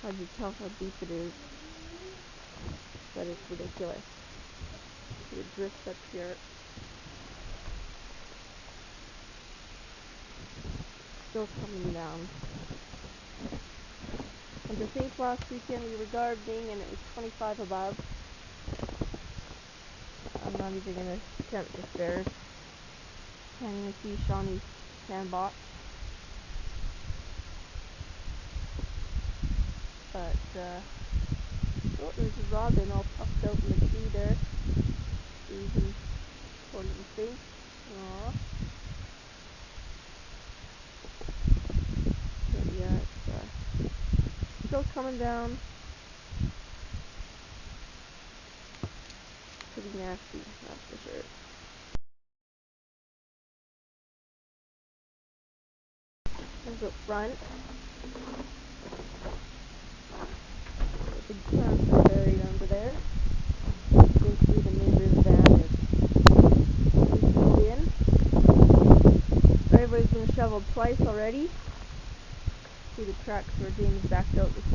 Hard to tell how deep it is, but it's ridiculous. It drifts up here. Still coming down. And I think last weekend we were gardening and it was 25 above. I'm not even going to attempt the stairs. Can't even see Shawnee's sandbox. But, oh, there's a robin all puffed out in the tree there. Easy for little face. Aww. But yeah, it's still coming down. Pretty nasty, that's for sure. There's up front. The big plants are buried under there. You can see the neighbor's van is filled in. Driveway's been shoveled twice already. See the tracks where James backed out this